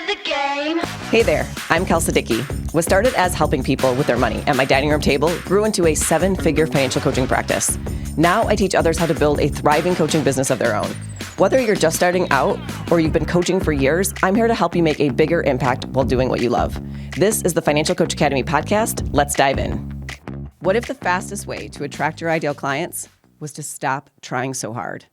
the game. Hey there, I'm Kelsey Dickey. What started as helping people with their money at my dining room table grew into a 7-figure financial coaching practice. Now I teach others how to build a thriving coaching business of their own. Whether you're just starting out or you've been coaching for years, I'm here to help you make a bigger impact while doing what you love. This is the Financial Coach Academy podcast. Let's dive in. What if the fastest way to attract your ideal clients was to stop trying so hard?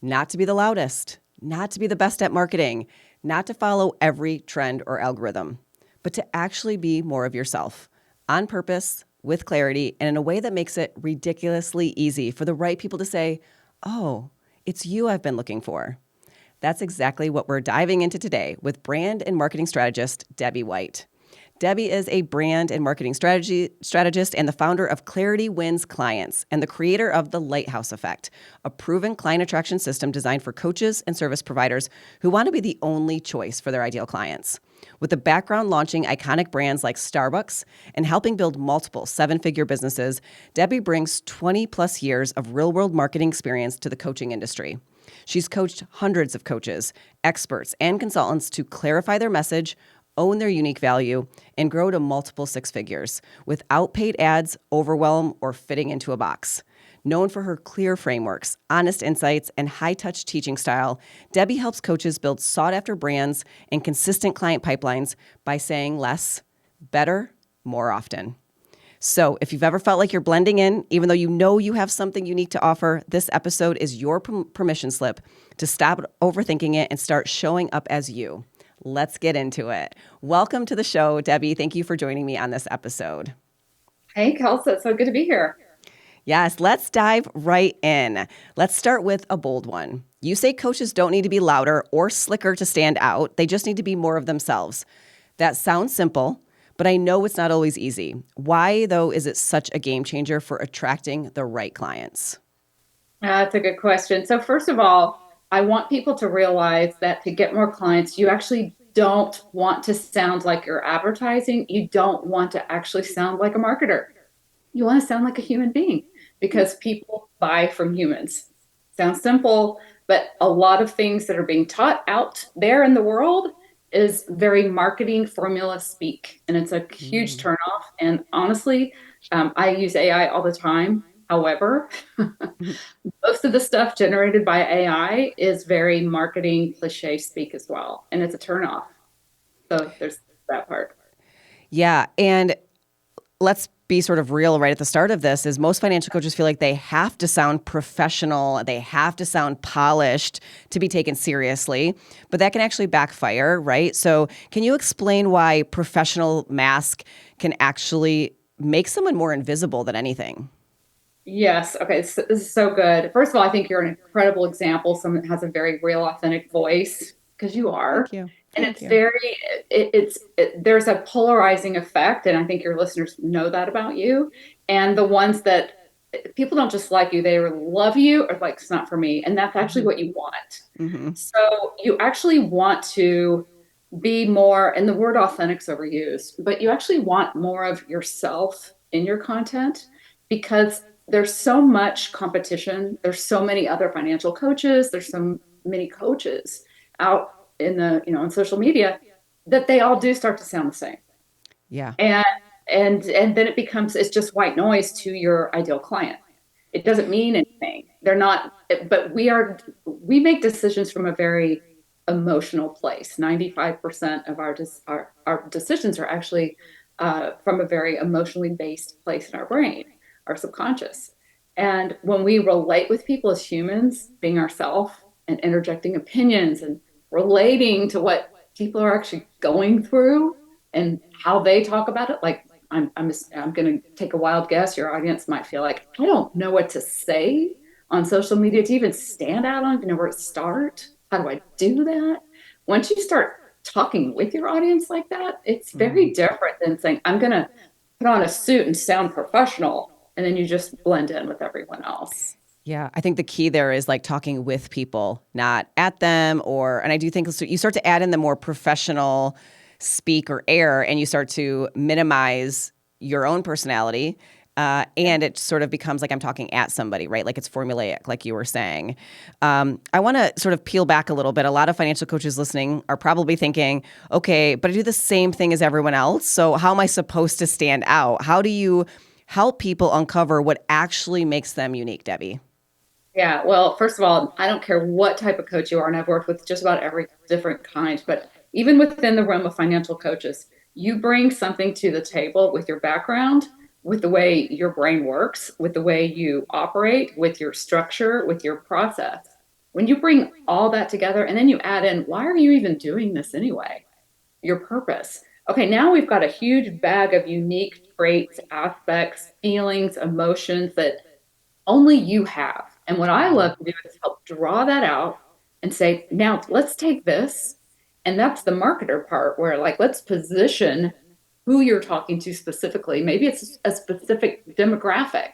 Not to be the loudest, not to be the best at marketing, not to follow every trend or algorithm, but to actually be more of yourself, on purpose, with clarity, and in a way that makes it ridiculously easy for the right people to say, oh, it's you I've been looking for. That's exactly what we're diving into today with brand and marketing strategist, Debbie White. Debbie is a brand and marketing strategist and the founder of Clarity Wins Clients and the creator of the Lighthouse Effect, a proven client attraction system designed for coaches and service providers who want to be the only choice for their ideal clients. With a background launching iconic brands like Starbucks and helping build multiple 7-figure businesses, Debbie brings 20 plus years of real-world marketing experience to the coaching industry. She's coached hundreds of coaches, experts, and consultants to clarify their message, own their unique value, and grow to multiple 6 figures without paid ads, overwhelm, or fitting into a box. Known for her clear frameworks, honest insights, and high-touch teaching style, Debbie helps coaches build sought-after brands and consistent client pipelines by saying less, better, more often. So if you've ever felt like you're blending in, even though you know you have something unique to offer, this episode is your permission slip to stop overthinking it and start showing up as you. Let's get into it. Welcome to the show, Debbie. Thank you for joining me on this episode. Hey, Kelsey. It's so good to be here. Yes, let's dive right in. Let's start with a bold one. You say coaches don't need to be louder or slicker to stand out. They just need to be more of themselves. That sounds simple, but I know it's not always easy. Why, though, is it such a game changer for attracting the right clients? That's a good question. So first of all, I want people to realize that to get more clients, you actually don't want to sound like you're advertising. You don't want to actually sound like a marketer. You want to sound like a human being because people buy from humans. Sounds simple, but a lot of things that are being taught out there in the world is very marketing formula speak. And it's a huge turnoff. And honestly, I use AI all the time. However, most of the stuff generated by AI is very marketing cliche speak as well. And it's a turnoff. So there's that part. Yeah. And let's be sort of real right at the start of this is most financial coaches feel like they have to sound professional. They have to sound polished to be taken seriously, but that can actually backfire, right? So can you explain why professional mask can actually make someone more invisible than anything? Yes. Okay. This is so good. First of all, I think you're an incredible example. Someone that has a very real, authentic voice because you are. Thank you. And there's a polarizing effect. And I think your listeners know that about you. And the ones that people don't just like you, they love you or like, it's not for me. And that's actually what you want. Mm-hmm. So you actually want to be more, and the word authentic's overused, but you actually want more of yourself in your content because there's so much competition. There's so many other financial coaches. There's so many coaches out in the, on social media that they all do start to sound the same. Yeah. And then it's just white noise to your ideal client. It doesn't mean anything. They're not, but we make decisions from a very emotional place. 95% of our decisions are actually from a very emotionally based place in our brain. Our subconscious. And when we relate with people as humans, being ourselves and interjecting opinions and relating to what people are actually going through and how they talk about it, like I'm going to take a wild guess. Your audience might feel like, I don't know what to say on social media to even stand out. I don't even know where to start. How do I do that? Once you start talking with your audience like that, it's very different than saying, I'm going to put on a suit and sound professional. And then you just blend in with everyone else. Yeah, I think the key there is like talking with people, not at them, and I do think so you start to add in the more professional speak or air, and you start to minimize your own personality And it sort of becomes like I'm talking at somebody, right? Like it's formulaic, like you were saying. I want to sort of peel back a little bit. A lot of financial coaches listening are probably thinking, okay, but I do the same thing as everyone else. So how am I supposed to stand out? How do you help people uncover what actually makes them unique, Debbie? Yeah, well, first of all, I don't care what type of coach you are, and I've worked with just about every different kind, but even within the realm of financial coaches, you bring something to the table with your background, with the way your brain works, with the way you operate, with your structure, with your process. When you bring all that together and then you add in, why are you even doing this anyway? Your purpose. Okay, now we've got a huge bag of unique traits, aspects, feelings, emotions that only you have. And what I love to do is help draw that out and say, now let's take this. And that's the marketer part where, like, let's position who you're talking to specifically. Maybe it's a specific demographic,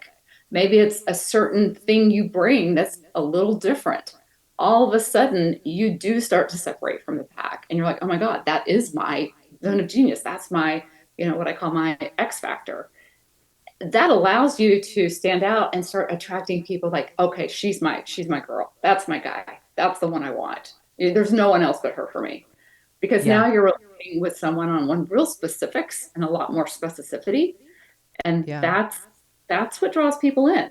maybe it's a certain thing you bring that's a little different. All of a sudden, you do start to separate from the pack. And you're like, oh my God, that is my zone of genius. That's my, what I call my X factor. That allows you to stand out and start attracting people like, okay, she's my girl. That's my guy. That's the one I want. There's no one else but her for me. Because Yeah. now you're relating with someone on one real specifics and a lot more specificity. And Yeah. that's what draws people in.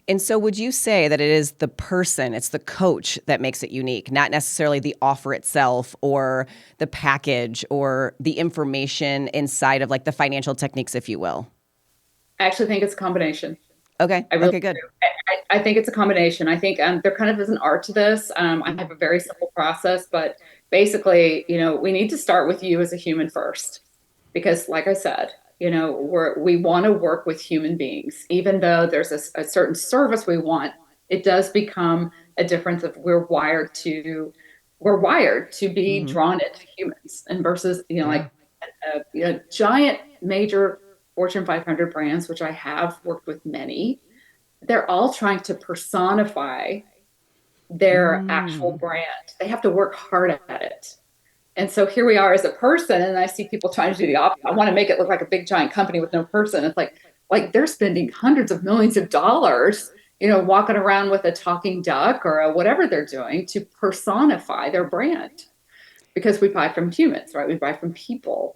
And so would you say that it is the person, it's the coach that makes it unique, not necessarily the offer itself or the package or the information inside of like the financial techniques, if you will? I actually think it's a combination. Okay. I really Okay, good. do. I think it's a combination. I think there kind of is an art to this. I have a very simple process, but basically, we need to start with you as a human first, because, like I said, we want to work with human beings, even though there's a certain service we want. It does become a difference of we're wired to be Hmm. drawn into humans, and versus Yeah. like giant major Fortune 500 brands, which I have worked with many, they're all trying to personify their actual Mm. brand. They have to work hard at it. And so here we are as a person, and I see people trying to do the opposite. I want to make it look like a big giant company with no person. It's like they're spending hundreds of millions of dollars, walking around with a talking duck or whatever they're doing to personify their brand, because we buy from humans, right? We buy from people.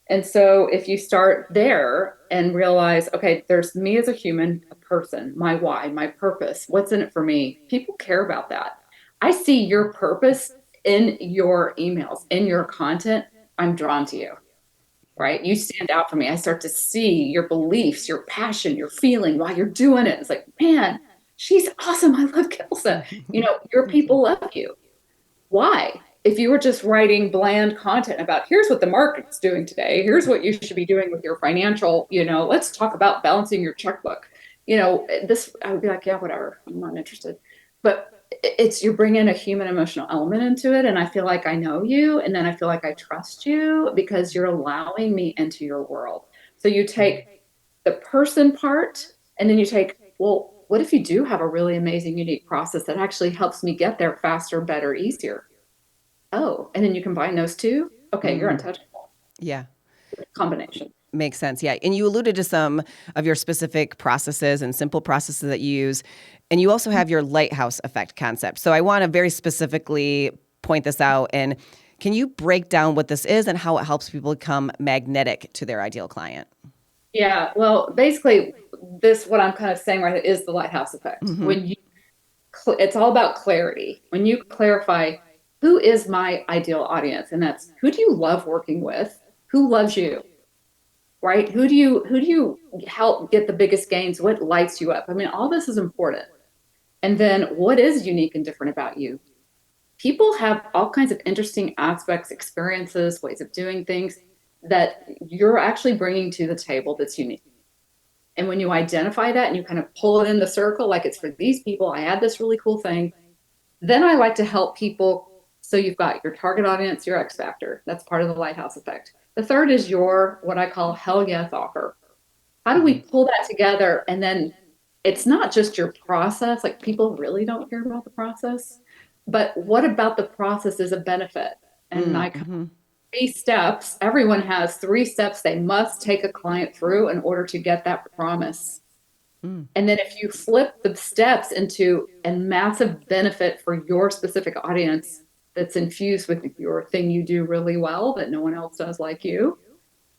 And so if you start there and realize, okay, there's me as a human, a person, my why, my purpose, what's in it for me? People care about that. I see your purpose in your emails, in your content. I'm drawn to you, right? You stand out for me. I start to see your beliefs, your passion, your feeling while you're doing it. It's like, man, she's awesome. I love Kelsa. Your Thank you. people love you. Why? If you were just writing bland content about here's what the market's doing today, here's what you should be doing with your financial, let's talk about balancing your checkbook. This, I would be like, yeah, whatever. I'm not interested. But it's you're bringing a human emotional element into it. And I feel like I know you. And then I feel like I trust you because you're allowing me into your world. So you take the person part and then you take, well, what if you do have a really amazing, unique process that actually helps me get there faster, better, easier? Oh, and then you combine those two. Okay, you're Mm. untouchable. Yeah. Combination. Makes sense. Yeah. And you alluded to some of your specific processes and simple processes that you use. And you also have your lighthouse effect concept. So I want to very specifically point this out. And can you break down what this is and how it helps people become magnetic to their ideal client? Yeah. Well, basically, this what I'm kind of saying right is the lighthouse effect. Hmm. It's all about clarity. When you clarify who is my ideal audience, and that's who do you love working with, who loves you, right? Who do you help get the biggest gains? What lights you up? I mean, all this is important. And then what is unique and different about you? People have all kinds of interesting aspects, experiences, ways of doing things that you're actually bringing to the table that's unique. And when you identify that and you kind of pull it in the circle, like it's for these people, I add this really cool thing, then I like to help people. So you've got your target audience, your X factor. That's part of the lighthouse effect. The third is your, what I call hell yes offer. How do we Hmm. pull that together? And then it's not just your process, like people really don't care about the process, but what about the process is a benefit? And I Mm-hmm. three steps. Everyone has three steps they must take a client through in order to get that promise. And then if you flip the steps into a massive benefit for your specific audience that's infused with your thing you do really well that no one else does like you,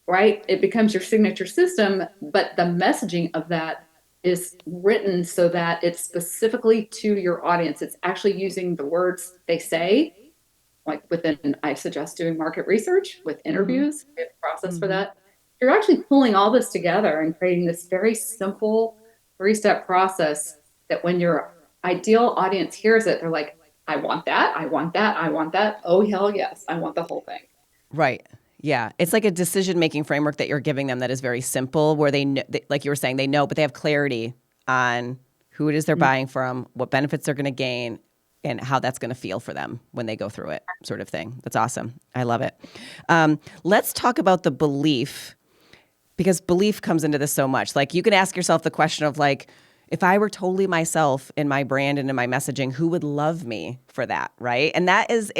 right? It becomes your signature system, but the messaging of that is written so that it's specifically to your audience. It's actually using the words they say, like within, I suggest doing market research with interviews, we have a process for that. You're actually pulling all this together and creating this very simple three-step process that when your ideal audience hears it, they're like, I want that, I want that, I want that. Oh, hell yes, I want the whole thing. Right. Yeah. It's like a decision-making framework that you're giving them that is very simple, where like you were saying, they know, but they have clarity on who it is they're buying from, what benefits they're going to gain, and how that's going to feel for them when they go through it, sort of thing. That's awesome. I love it. Let's talk about the belief, because belief comes into this so much. Like, you can ask yourself the question of, like, if I were totally myself in my brand and in my messaging, who would love me for that, right? And that is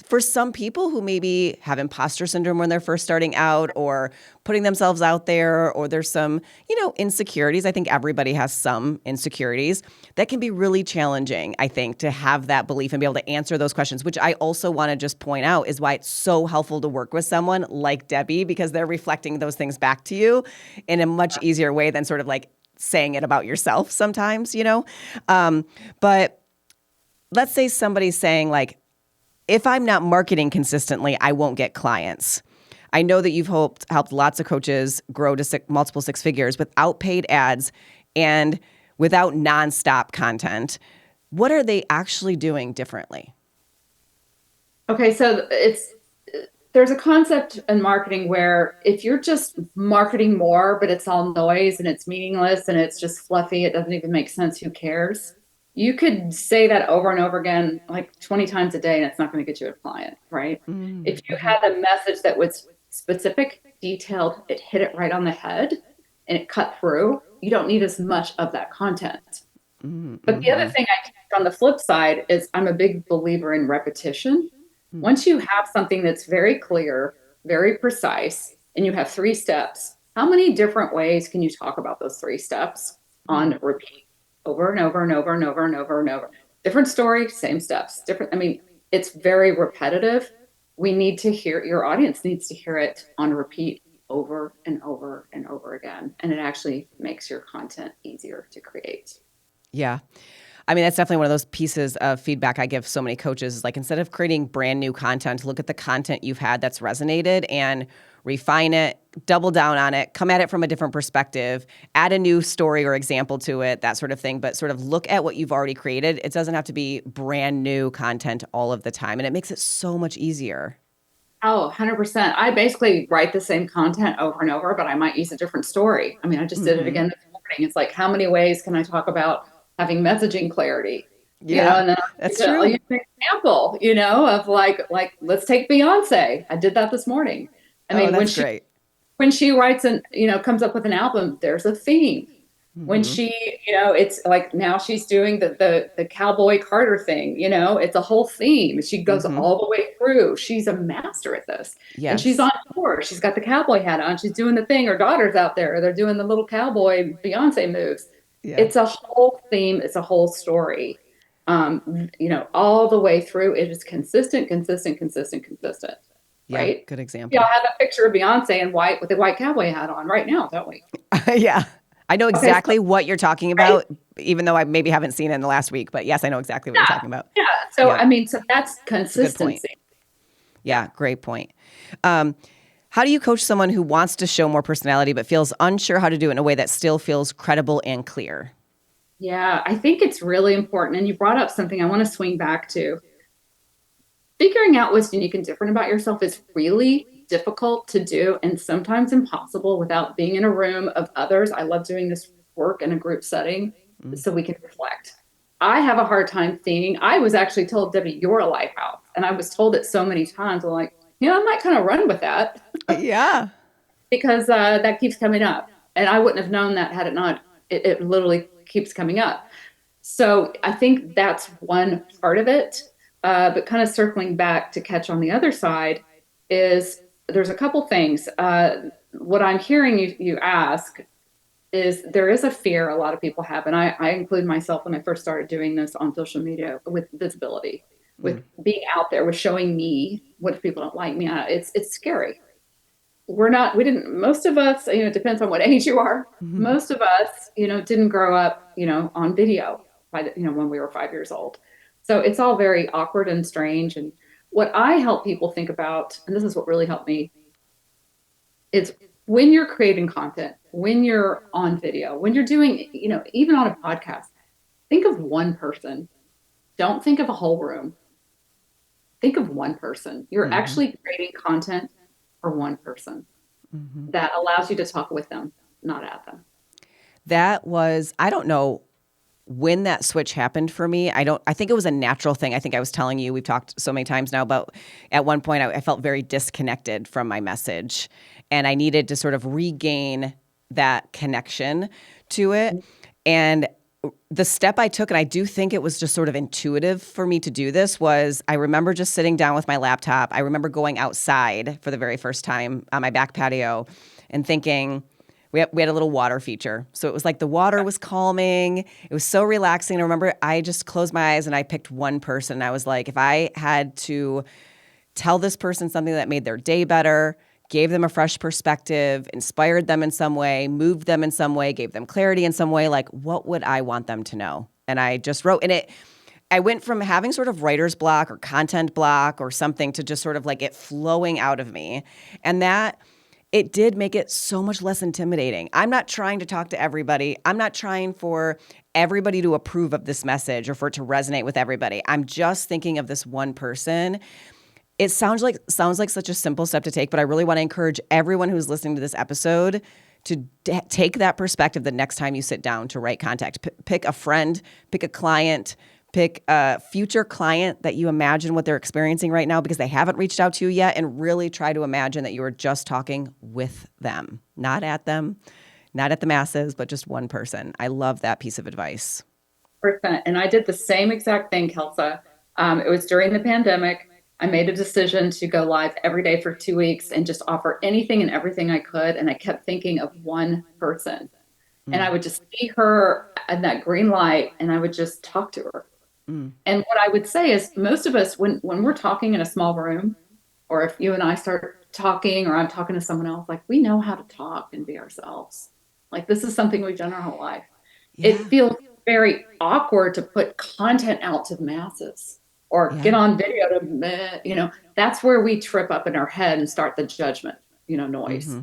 for some people who maybe have imposter syndrome when they're first starting out, or putting themselves out there, or there's some, insecurities. I think everybody has some insecurities that can be really challenging, I think, to have that belief and be able to answer those questions, which I also want to just point out is why it's so helpful to work with someone like Debbie, because they're reflecting those things back to you in a much easier way than sort of like saying it about yourself sometimes, But let's say somebody's saying, like, if I'm not marketing consistently, I won't get clients. I know that you've helped lots of coaches grow to multiple six figures without paid ads and without nonstop content. What are they actually doing differently? Okay, so there's a concept in marketing where if you're just marketing more, but it's all noise and it's meaningless and it's just fluffy, it doesn't even make sense, who cares? You could say that over and over again, like 20 times a day, and it's not going to get you a client, right? If you had a message that was specific, detailed, it hit it right on the head, and it cut through, you don't need as much of that content. But the other thing I teach on the flip side is I'm a big believer in repetition. Once you have something that's very clear, very precise, and you have three steps, how many different ways can you talk about those three steps on repeat? Over and over and over and over and over and over. Different story, same steps. Different. I mean, it's very repetitive. We need to hear, your audience needs to hear it on repeat over and over and over again. And it actually makes your content easier to create. Yeah. I mean, that's definitely one of those pieces of feedback I give so many coaches is, like, instead of creating brand new content, look at the content you've had that's resonated and refine it, double down on it, come at it from a different perspective, add a new story or example to it, that sort of thing. But sort of look at what you've already created. It doesn't have to be brand new content all of the time. And it makes it so much easier. Oh, 100%. I basically write the same content over and over, but I might use a different story. I mean, I just did it again this morning. It's like, how many ways can I talk about having messaging clarity? Yeah, And then that's I'll true. use an example, of like let's take Beyonce. I did that this morning. I mean, that's great. when she writes comes up with an album, there's a theme. When she, it's like now she's doing the Cowboy Carter thing, it's a whole theme. She goes all the way through. She's a master at this. Yes. And she's on tour. She's got the cowboy hat on. She's doing the thing. Her daughter's out there. They're doing the little cowboy Beyonce moves. Yeah. It's a whole theme. It's a whole story. All the way through. It is consistent. Yeah, right? good example. Yeah, I have a picture of Beyonce in white with a white cowboy hat on right now, don't we? Yeah. I know exactly so, what you're talking about, right? Even though I maybe haven't seen it in the last week. But yes, I know exactly what you're talking about. Yeah. So, I mean, so that's consistency. Yeah, great point. How do you coach someone who wants to show more personality but feels unsure how to do it in a way that still feels credible and clear? Yeah, I think it's really important. And you brought up something I want to swing back to. Figuring out what's unique and different about yourself is really difficult to do and sometimes impossible without being in a room of others. I love doing this work in a group setting so we can reflect. I have a hard time seeing. I was actually told, Debbie, you're a lighthouse. And I was told it so many times. I'm like, I might kind of run with that. Yeah. Because that keeps coming up. And I wouldn't have known that had it not. It literally keeps coming up. So I think that's one part of it. But kind of circling back to catch on the other side, is there's a couple things. What I'm hearing you ask is there is a fear a lot of people have, and I include myself when I first started doing this on social media, with visibility, with being out there, with showing me. What if people don't like me? It's scary. Most of us, it depends on what age you are. Most of us, didn't grow up, on video when we were 5 years old. So it's all very awkward and strange. And what I help people think about, and this is what really helped me, is when you're creating content, when you're on video, when you're doing, even on a podcast, think of one person. Don't think of a whole room. Think of one person. You're actually creating content for one person that allows you to talk with them, not at them. I don't know when that switch happened for me. I think it was a natural thing. I think I was telling you, we've talked so many times now about, at one point I felt very disconnected from my message, and I needed to sort of regain that connection to it. And the step I took, and I do think it was just sort of intuitive for me to do this, was I remember just sitting down with my laptop. I remember going outside for the very first time on my back patio and thinking, we had a little water feature. So it was like the water was calming. It was so relaxing. I remember I just closed my eyes and I picked one person. And I was like, if I had to tell this person something that made their day better, gave them a fresh perspective, inspired them in some way, moved them in some way, gave them clarity in some way, like, what would I want them to know? And I just wrote, and I went from having sort of writer's block or content block or something to just sort of like it flowing out of me. And that, it did make it so much less intimidating. I'm not trying to talk to everybody. I'm not trying for everybody to approve of this message or for it to resonate with everybody. I'm just thinking of this one person. It sounds like such a simple step to take, but I really want to encourage everyone who's listening to this episode to take that perspective the next time you sit down to write content. Pick a friend, pick a client, pick a future client that you imagine what they're experiencing right now because they haven't reached out to you yet, and really try to imagine that you are just talking with them, not at them, not at the masses, but just one person. I love that piece of advice. And I did the same exact thing, Kelsa. It was during the pandemic. I made a decision to go live every day for 2 weeks and just offer anything and everything I could. And I kept thinking of one person. And I would just see her in that green light and I would just talk to her. And what I would say is most of us, when we're talking in a small room, or if you and I start talking or I'm talking to someone else, like, we know how to talk and be ourselves. Like, this is something we've done our whole life. Yeah. It feels very awkward to put content out to the masses. Or get on video to, that's where we trip up in our head and start the judgment, noise.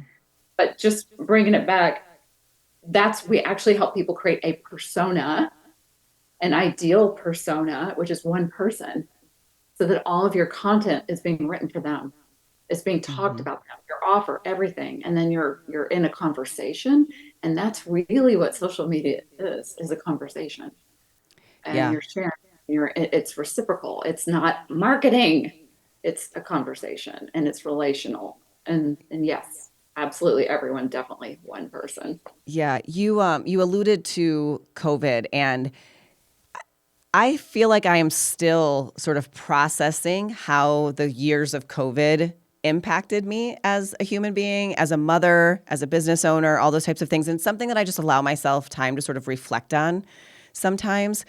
But just bringing it back, we actually help people create a persona, an ideal persona, which is one person, so that all of your content is being written for them. It's being talked about them, your offer, everything. And then you're in a conversation. And that's really what social media is a conversation. And you're sharing. It's reciprocal. It's not marketing. It's a conversation and it's relational. And yes, absolutely, everyone, definitely one person. Yeah, you alluded to COVID, and I feel like I am still sort of processing how the years of COVID impacted me as a human being, as a mother, as a business owner, all those types of things, and something that I just allow myself time to sort of reflect on sometimes.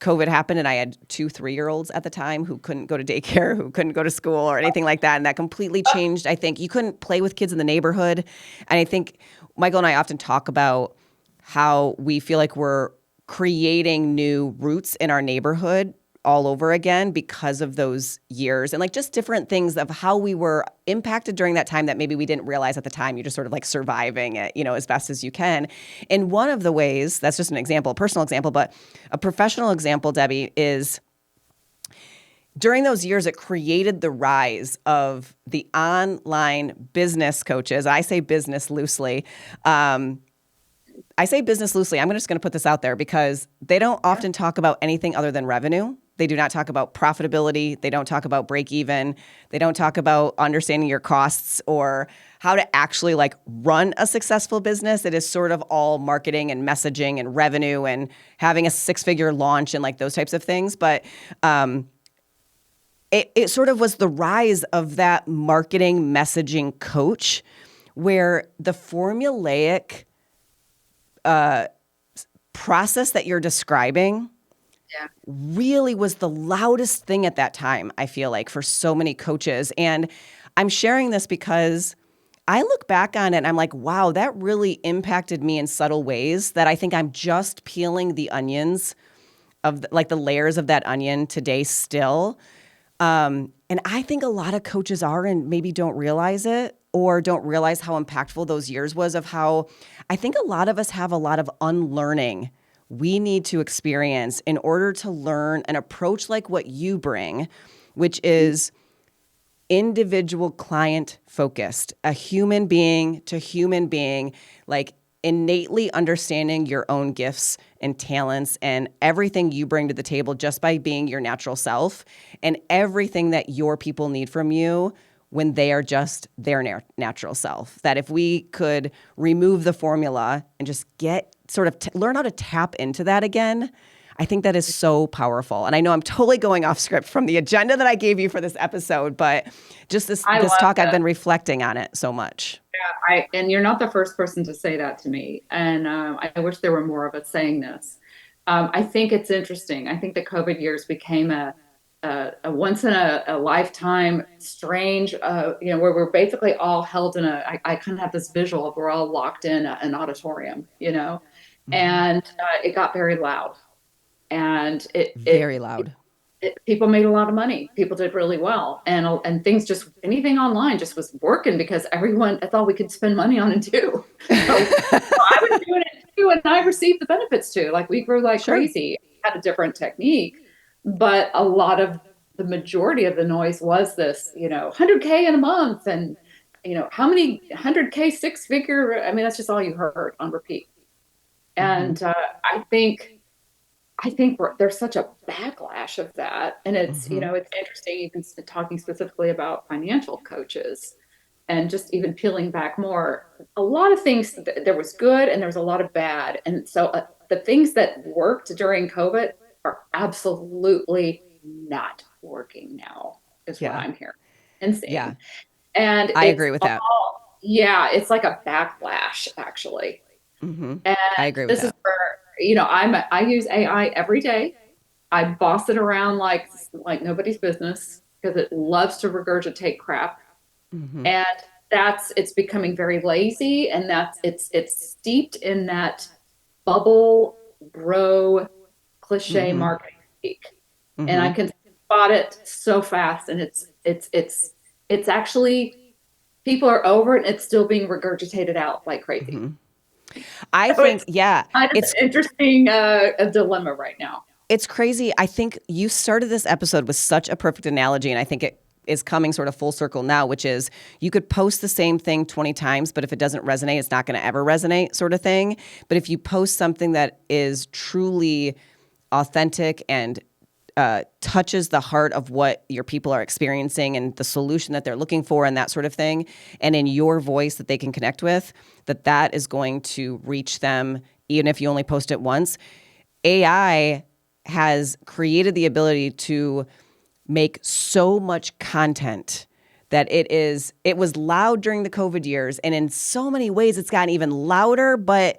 COVID happened and I had 2 3-year-olds at the time who couldn't go to daycare, who couldn't go to school or anything like that. And that completely changed. I think you couldn't play with kids in the neighborhood. And I think Michael and I often talk about how we feel like we're creating new roots in our neighborhood all over again because of those years, and like just different things of how we were impacted during that time that maybe we didn't realize at the time. You're just sort of like surviving it, as best as you can. And one of the ways, that's just an example, a personal example, but a professional example, Debbie, is during those years, it created the rise of the online business coaches. I say business loosely. I'm just going to put this out there because they don't often talk about anything other than revenue. They do not talk about profitability. They don't talk about break even. They don't talk about understanding your costs or how to actually like run a successful business. It is sort of all marketing and messaging and revenue and having a 6-figure launch and like those types of things. But it sort of was the rise of that marketing messaging coach where the formulaic process that you're describing really was the loudest thing at that time, I feel like, for so many coaches. And I'm sharing this because I look back on it and I'm like, wow, that really impacted me in subtle ways that I think I'm just peeling the onions of like the layers of that onion today still. And I think a lot of coaches are and maybe don't realize it or don't realize how impactful those years was of how I think a lot of us have a lot of unlearning we need to experience in order to learn an approach like what you bring, which is individual client focused, a human being to human being, like innately understanding your own gifts and talents and everything you bring to the table just by being your natural self and everything that your people need from you when they are just their natural self. That if we could remove the formula and just get sort of learn how to tap into that again, I think that is so powerful. And I know I'm totally going off script from the agenda that I gave you for this episode, but just this talk, I've been reflecting on it so much. Yeah, and you're not the first person to say that to me. And I wish there were more of us saying this. I think it's interesting. I think the COVID years became a once in a lifetime strange, where we're basically all held in I kind of have this visual of we're all locked in an auditorium, and it got very loud. And very loud. People made a lot of money. People did really well, and things just anything online just was working because everyone that's all we could spend money on and do. So I was doing it too, and I received the benefits too. Like we grew like crazy. Had a different technique, but a lot of the majority of the noise was this, 100K in a month, and how many 100K six figure. I mean, that's just all you heard on repeat. And I think there's such a backlash of that. And it's, it's interesting, even talking specifically about financial coaches and just even peeling back more, a lot of things, there was good and there was a lot of bad. And so the things that worked during COVID are absolutely not working now is what I'm hearing and seeing. Yeah. And I agree with that. Yeah. It's like a backlash actually. Mm-hmm. And I agree with that. This is where, I use AI every day. I boss it around like nobody's business because it loves to regurgitate crap. Mm-hmm. And it's becoming very lazy, and it's steeped in that bubble bro cliche marketing speak. Mm-hmm. And I can spot it so fast, and it's actually people are over it and it's still being regurgitated out like crazy. Mm-hmm. I think, it's an interesting a dilemma right now. It's crazy. I think you started this episode with such a perfect analogy, and I think it is coming sort of full circle now, which is you could post the same thing 20 times, but if it doesn't resonate, it's not going to ever resonate sort of thing. But if you post something that is truly authentic and touches the heart of what your people are experiencing and the solution that they're looking for and that sort of thing, and in your voice that they can connect with, that is going to reach them even if you only post it once. AI has created the ability to make so much content that it was loud during the COVID years, and in so many ways it's gotten even louder, but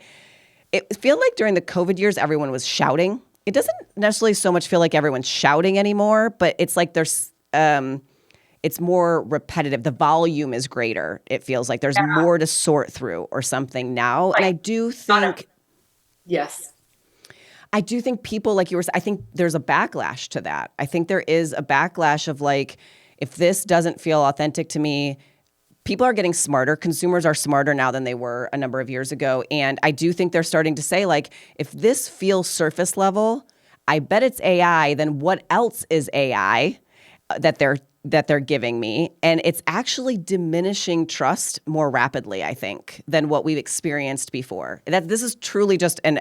it feels like during the COVID years everyone was shouting. It doesn't necessarily so much feel like everyone's shouting anymore, but it's like there's it's more repetitive. The volume is greater. It feels like there's more to sort through or something now. Right. And I do think yes. I do think people, like you were saying, I think there's a backlash to that. I think there is a backlash of like, if this doesn't feel authentic to me, people are getting smarter. Consumers are smarter now than they were a number of years ago. And I do think they're starting to say, like, if this feels surface level, I bet it's AI, then what else is AI that they're giving me? And it's actually diminishing trust more rapidly, I think, than what we've experienced before. This is truly just an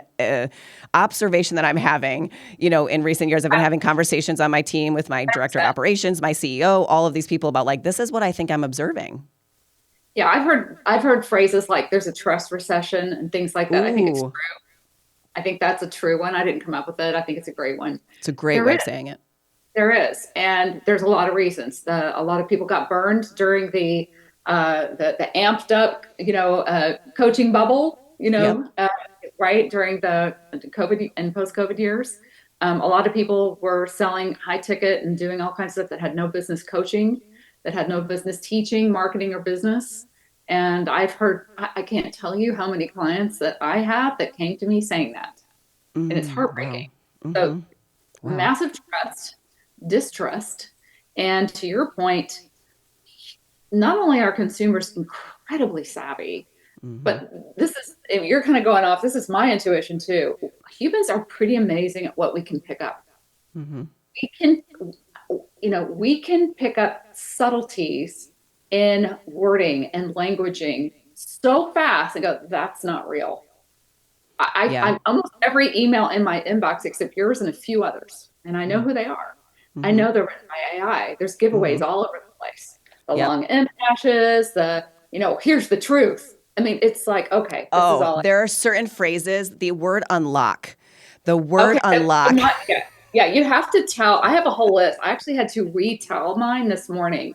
observation that I'm having, in recent years. I've been having conversations on my team with my director of operations, my CEO, all of these people about like, this is what I think I'm observing. Yeah, I've heard phrases like there's a trust recession and things like that. Ooh. I think it's true. I think that's a true one. I didn't come up with it. I think it's a great one. It's a great way of saying it. There is, and there's a lot of reasons. A lot of people got burned during the amped up, coaching bubble, Yep. right during the COVID and post-COVID years. A lot of people were selling high ticket and doing all kinds of stuff that had no business coaching, that had no business teaching, marketing, or business. And I've heard, I can't tell you how many clients that I have that came to me saying that, and it's Wow. heartbreaking. So Hmm. Wow. massive trust, distrust, and to your point, not only are consumers incredibly savvy, Hmm. but you're kind of going off, this is my intuition too. Humans are pretty amazing at what we can pick up. Hmm. We can, we can pick up subtleties in wording and languaging so fast and go, that's not real. Yeah. I almost every email in my inbox except yours and a few others, and I know who they are. I Mm-hmm. know they're written by AI. There's Hmm. giveaways all over the place. The Yep. long M dashes, here's the truth. I mean, it's like, okay, this is Oh, all. there are certain phrases, the word unlock. The word Okay, unlock. yeah, you have to tell. I have a whole list. I actually had to retell mine this morning,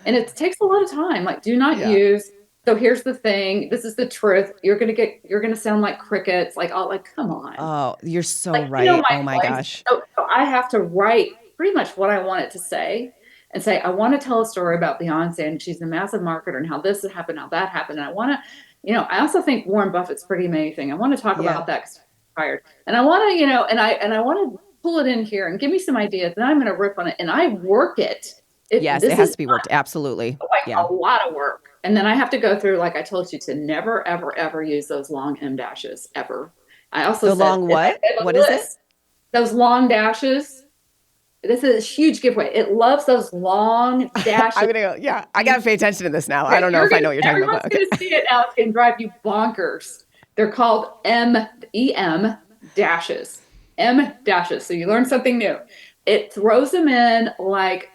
and it takes a lot of time. Like, do not Yeah. use. So here's the thing. This is the truth. You're gonna sound like crickets. Come on. Oh, you're so Like, right. Oh my my voice. gosh. So I have to write pretty much what I want it to say and say, I want to tell a story about Beyonce and she's a massive marketer and how this happened, how that happened. And I want to, I also think Warren Buffett's pretty amazing. I want to talk Yeah. about that because I'm tired. And I want to, and I want to pull it in here and give me some ideas. Then I'm going to rip on it and I work it. Yes, it This has is to be worked. Absolutely. like Yeah. a lot of work. And then I have to go through, like I told you, to never, ever, ever use those long M dashes ever. I also The said, long and I what? have a What is it? list. Those long dashes. This is a huge giveaway. It loves those long I'm dashes. gonna go. Yeah, I gotta pay attention to this now. I Right, don't know if I know what you're talking about, everyone's but okay. gonna see it now. It's gonna drive you bonkers. They're called EM dashes. M dashes. So you learn something new. It throws them in like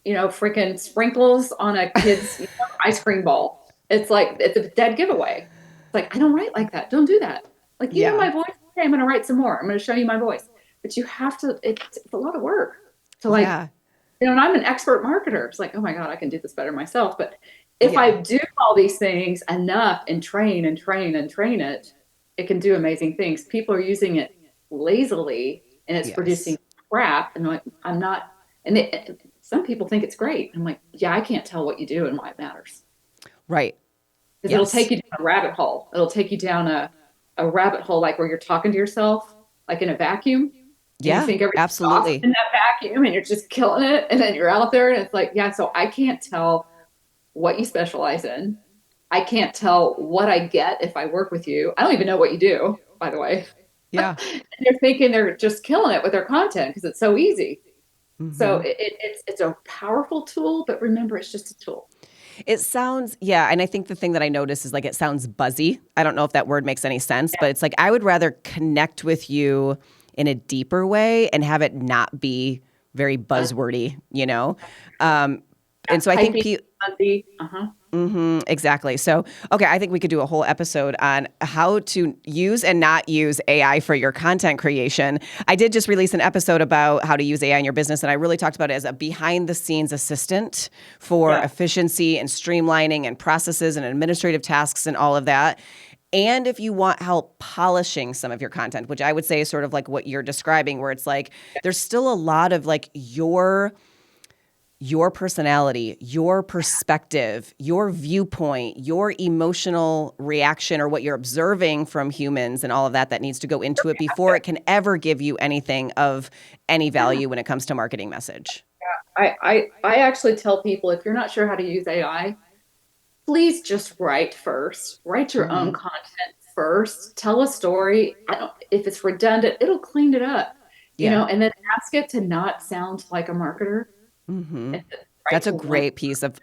freaking sprinkles on a kid's ice cream ball. It's like it's a dead giveaway. It's like I don't write like that. Don't do that. Like you know Yeah. my voice. Okay, I'm gonna write some more. I'm gonna show you my voice. But you have to. It's a lot of work to Yeah. and I'm an expert marketer. It's like, oh my God, I can do this better myself. But if Yeah. I do all these things enough and train and train and train it, it can do amazing things. People are using it lazily and it's producing Yes. crap. And like, I'm not, some people think it's great. I'm like, yeah, I can't tell what you do and why it matters. Right. Because it'll Yes. take you down a rabbit hole. It'll take you down a rabbit hole, like where you're talking to yourself, like in a vacuum, and you Yeah. think everything's awesome Absolutely. in that vacuum and you're just killing it. And then you're out there and it's like, yeah, so I can't tell what you specialize in. I can't tell what I get if I work with you. I don't even know what you do, by the way. Yeah. And they're thinking they're just killing it with their content because it's so easy. So Hmm. it's a powerful tool, but remember, it's just a tool. It sounds, yeah. And I think the thing that I notice is like it sounds buzzy. I don't know if that word makes any sense, but it's like I would rather connect with you in a deeper way and have it not be very buzzwordy, you know? And so I think Hypey, fuzzy, exactly. So, okay, I think we could do a whole episode on how to use and not use AI for your content creation. I did just release an episode about how to use AI in your business, and I really talked about it as a behind the scenes assistant for Yeah. efficiency and streamlining and processes and administrative tasks and all of that. And if you want help polishing some of your content, which I would say is sort of like what you're describing, where it's like there's still a lot of like your personality, your perspective, your viewpoint, your emotional reaction, or what you're observing from humans and all of that needs to go into it before it can ever give you anything of any value when it comes to marketing message. I actually tell people if you're not sure how to use AI, please just write first. Write your own Mm-hmm. content first. Tell a story. If it's redundant, it'll clean it up, Yeah. and then ask it to not sound like a marketer. Mm-hmm. And write to one.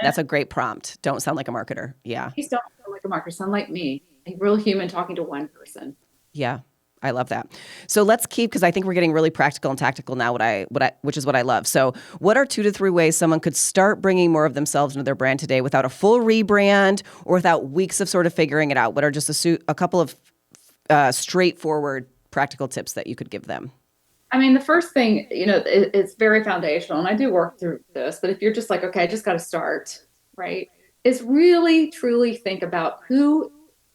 That's a great prompt. Don't sound like a marketer. Yeah. Please don't sound like a marketer. Sound like me, a real human talking to one person. Yeah. I love that. So let's keep, because I think we're getting really practical and tactical now, which is what I love. So what are 2 to 3 ways someone could start bringing more of themselves into their brand today without a full rebrand or without weeks of sort of figuring it out? What are just a couple of straightforward practical tips that you could give them? I mean, the first thing, it's very foundational, and I do work through this, but if you're just like, okay, I just got to start, right, is really truly think about who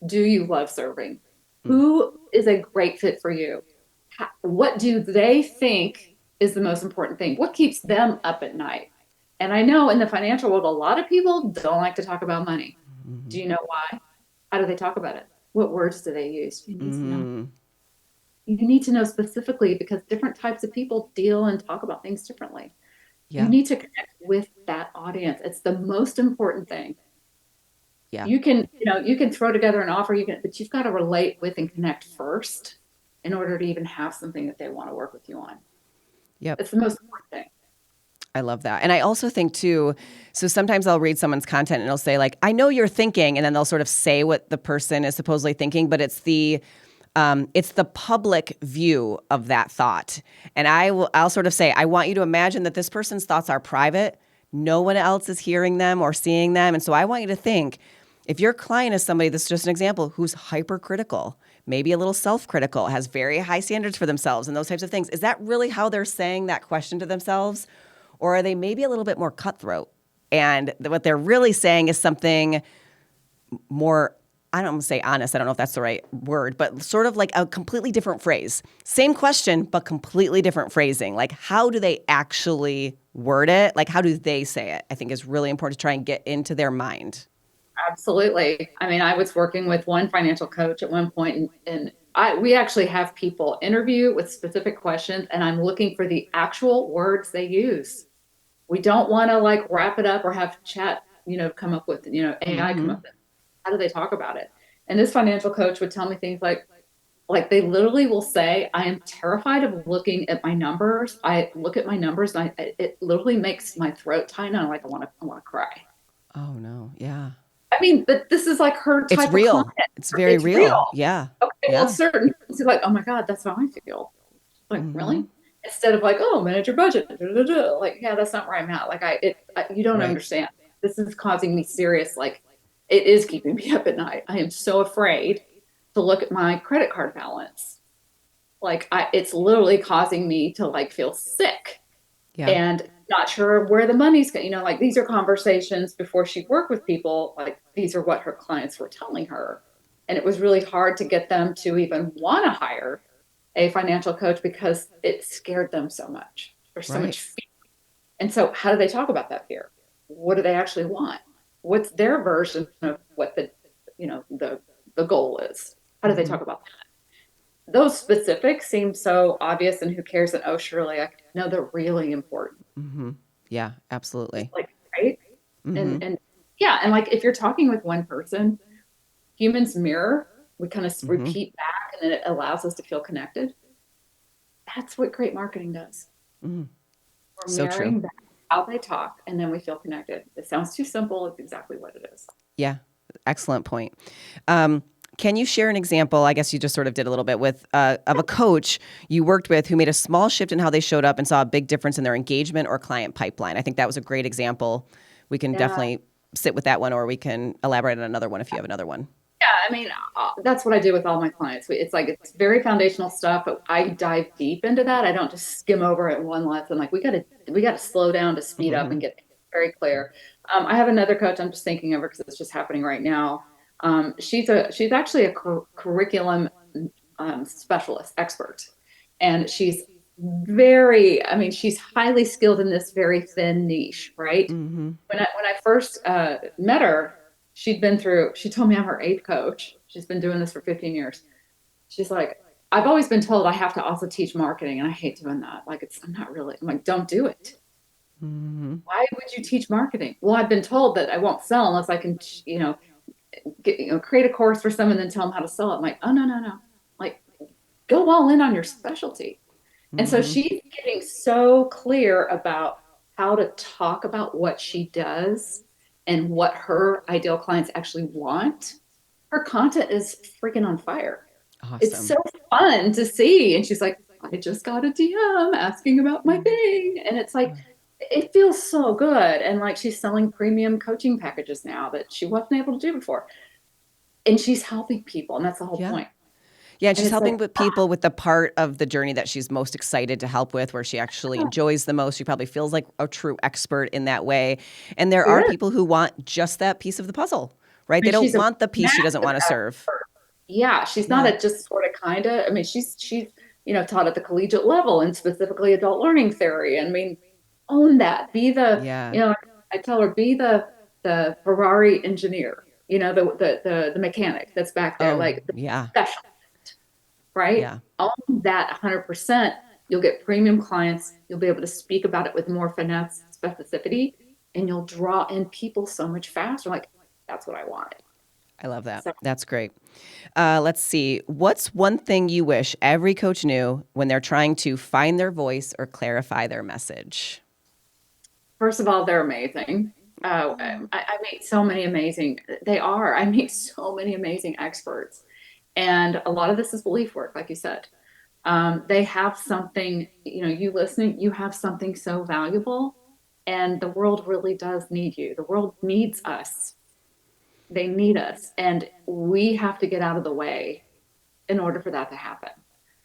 do you love serving? Mm. Who is a great fit for you? What do they think is the most important thing? What keeps them up at night? And I know in the financial world, a lot of people don't like to talk about money. Mm-hmm. Do you know why? How do they talk about it? What words do they use? You need to know. Mm. You need to know specifically because different types of people deal and talk about things differently. You Yeah. need to connect with that audience. It's the most important thing. Yeah. You can throw together an offer, but you've got to relate with and connect first in order to even have something that they want to work with you on. Yep. It's the most important thing. I love that. And I also think too, so sometimes I'll read someone's content and it'll say like, I know you're thinking, and then they'll sort of say what the person is supposedly thinking, but it's the public view of that thought. And I'll sort of say, I want you to imagine that this person's thoughts are private. No one else is hearing them or seeing them. And so I want you to think, if your client is somebody, that's just an example, who's hypercritical, maybe a little self-critical, has very high standards for themselves and those types of things, is that really how they're saying that question to themselves? Or are they maybe a little bit more cutthroat? And what they're really saying is something more, I don't want to say honest, I don't know if that's the right word, but sort of like a completely different phrase. Same question, but completely different phrasing. Like, how do they actually word it? Like, how do they say it? I think is really important to try and get into their mind. Absolutely. I mean, I was working with one financial coach at one point, and we actually have people interview with specific questions, and I'm looking for the actual words they use. We don't want to like wrap it up or have chat, come up with, AI come Mm-hmm. up with. How do they talk about it? And this financial coach would tell me things like they literally will say, I am terrified of looking at my numbers. I look at my numbers and it literally makes my throat tighten. And I'm like, I want to cry. Oh, no. Yeah. I mean, but this is like her It's type of client. real. It's very It's real. real. Yeah. Okay, well, Yeah. certain it's like, oh my God, that's how I feel. Like, Mm-hmm. really? Instead of like, oh, manage your budget. Da, da, da. Like, yeah, that's not where I'm at. Like, you don't Right. understand. This is causing me serious, like, it is keeping me up at night. I am so afraid to look at my credit card balance. Like, it's literally causing me to like feel sick Yeah. and not sure where the money's going. Like these are conversations before she worked with people. Like these are what her clients were telling her. And it was really hard to get them to even want to hire a financial coach because it scared them so much. There's so Right. much fear. And so how do they talk about that fear? What do they actually want? What's their version of what the goal is? How do they Mm-hmm. talk about that? Those specifics seem so obvious and who cares, and oh surely no, they're really important. Mm-hmm. Yeah, absolutely. Like, right? Mm-hmm. And yeah, and like if you're talking with one person, humans mirror, we kind of Mm-hmm. repeat back and then it allows us to feel connected. That's what great marketing does. Mm-hmm. We're So true. mirroring back how they talk and then we feel connected. It sounds too simple. It's exactly what it is. Yeah. Excellent point. Um, can you share an example? I guess you just sort of did a little bit with of a coach you worked with who made a small shift in how they showed up and saw a big difference in their engagement or client pipeline. I think that was a great example. We can Yeah. definitely sit with that one, or we can elaborate on another one if you have another one. Yeah, I mean, that's what I do with all my clients. It's like it's very foundational stuff, but I dive deep into that. I don't just skim over it in one lesson. Like we got to slow down to speed up Mm-hmm. and get very clear. I have another coach. I'm just thinking of her because it's just happening right now. She's actually a curriculum specialist expert, and I mean, she's highly skilled in this very thin niche, right? Mm-hmm. When I first met her, she told me I'm her eighth coach. She's been doing this for 15 years. She's like, I've always been told I have to also teach marketing, and I hate doing that. Like, I'm not really, I'm like, don't do it. Mm-hmm. Why would you teach marketing? Well, I've been told that I won't sell unless I can, create a course for someone and then tell them how to sell it. I'm like, oh, no, no, no. Like, go all in on your specialty. And so Mm-hmm. she's getting so clear about how to talk about what she does and what her ideal clients actually want. Her content is freaking on fire. It's Awesome. so fun to see. And she's like, I just got a DM asking about my thing. And it's like, it feels so good. And like she's selling premium coaching packages now that she wasn't able to do before. And she's helping people. And that's the whole Yeah. point. Yeah, and she's it's helping like, with people with the part of the journey that she's most excited to help with, where she actually enjoys the most. She probably feels like a true expert in that way. And there she are is. people who want just that piece of the puzzle, right? I They mean, don't she's a want the piece she doesn't massive want to serve. expert. Yeah, she's not Yeah. a just sort of kind of. I mean, she's taught at the collegiate level and specifically adult learning theory. I mean, own that. Be the Yeah. I tell her be the Ferrari engineer. The mechanic that's back there, Oh, like the yeah. specialist, right? Yeah. Own that 100%. You'll get premium clients. You'll be able to speak about it with more finesse, specificity, and you'll draw in people so much faster. Like, that's what I wanted. I love that. So, That's great. Let's see. What's one thing you wish every coach knew when they're trying to find their voice or clarify their message? first of all, they're amazing. I meet so many amazing, they are. I meet so many amazing experts. And a lot of this is belief work, like you said. They have something, you listening, you have something so valuable, and the world really does need you. The world needs us. They need us, and we have to get out of the way in order for that to happen.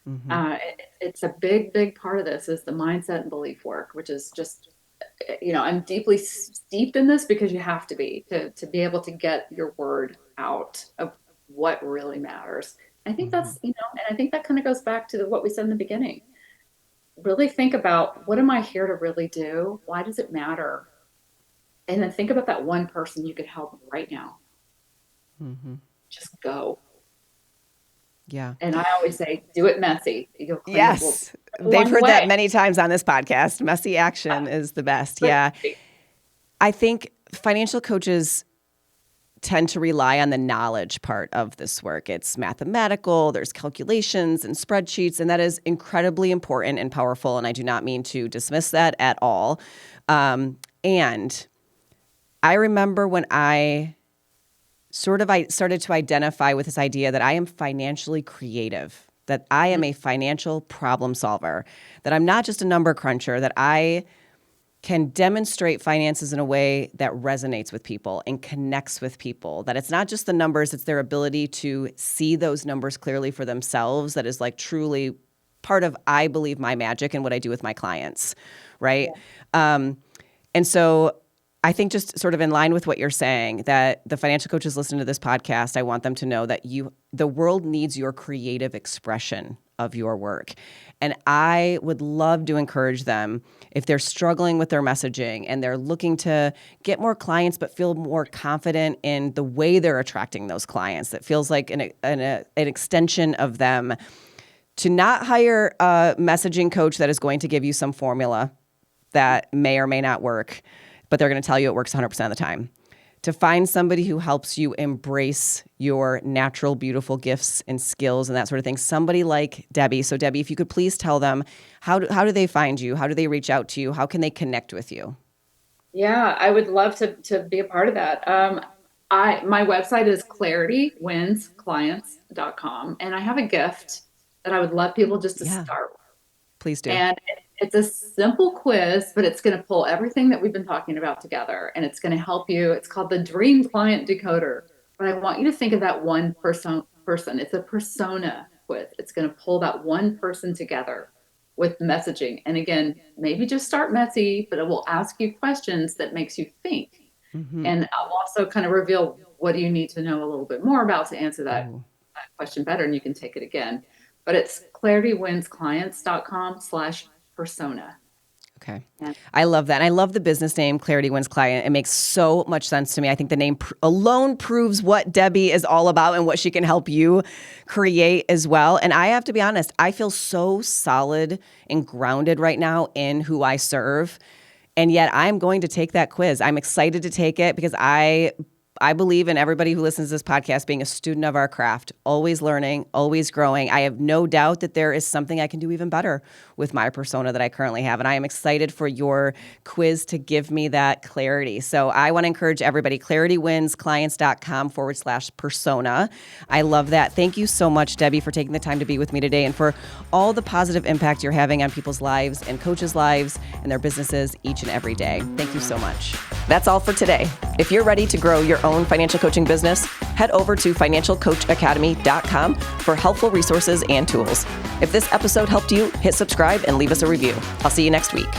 Mm-hmm. It's a big, big part of this is the mindset and belief work, which is just, I'm deeply steeped in this because you have to be to be able to get your word out of what really matters. I think that's, and I think that kind of goes back to what we said in the beginning. Really think about, what am I here to really do? Why does it matter? And then think about that one person you could help right now. Mm-hmm. Just go. Yeah. And I always say, do it messy. You'll clean Yes. it They've heard way. that many times on this podcast. Messy action is the best. Yeah. I think financial coaches tend to rely on the knowledge part of this work. It's mathematical, there's calculations and spreadsheets, and that is incredibly important and powerful. And I do not mean to dismiss that at all. And I remember when I started to identify with this idea that I am financially creative, that I am a financial problem solver, that I'm not just a number cruncher, that I can demonstrate finances in a way that resonates with people and connects with people, that it's not just the numbers, it's their ability to see those numbers clearly for themselves that is like truly part of, I believe, my magic and what I do with my clients, right? Yeah. And so I think just sort of in line with what you're saying, that the financial coaches listening to this podcast, I want them to know that the world needs your creative expression of your work. And I would love to encourage them, if they're struggling with their messaging and they're looking to get more clients but feel more confident in the way they're attracting those clients, that feels like an extension of them, to not hire a messaging coach that is going to give you some formula that may or may not work, but they're going to tell you it works 100% of the time. To find somebody who helps you embrace your natural, beautiful gifts and skills and that sort of thing. Somebody like Debbie. So Debbie, if you could please tell them, how do they find you? How do they reach out to you? How can they connect with you? Yeah, I would love to be a part of that. My website is claritywinsclients.com, and I have a gift that I would love people just to start with. Please do. And it's a simple quiz, but it's going to pull everything that we've been talking about together, and it's going to help you. It's called the Dream Client Decoder. But I want you to think of that one person. It's a persona quiz. It's going to pull that one person together with messaging. And again, maybe just start messy, but it will ask you questions that makes you think. Mm-hmm. And I'll also kind of reveal, what do you need to know a little bit more about to answer that question better, and you can take it again. But it's claritywinsclients.com/persona. Okay. Yeah. I love that. And I love the business name, Clarity Wins Client. It makes so much sense to me. I think the name alone proves what Debbie is all about and what she can help you create as well. And I have to be honest, I feel so solid and grounded right now in who I serve. And yet I'm going to take that quiz. I'm excited to take it because I believe in everybody who listens to this podcast being a student of our craft, always learning, always growing. I have no doubt that there is something I can do even better with my persona that I currently have. And I am excited for your quiz to give me that clarity. So I want to encourage everybody, claritywinsclients.com/persona. I love that. Thank you so much, Debbie, for taking the time to be with me today and for all the positive impact you're having on people's lives and coaches' lives and their businesses each and every day. Thank you so much. That's all for today. If you're ready to grow your own financial coaching business, Head over to financialcoachacademy.com for helpful resources and tools. If this episode helped you, hit subscribe and leave us a review. I'll see you next week.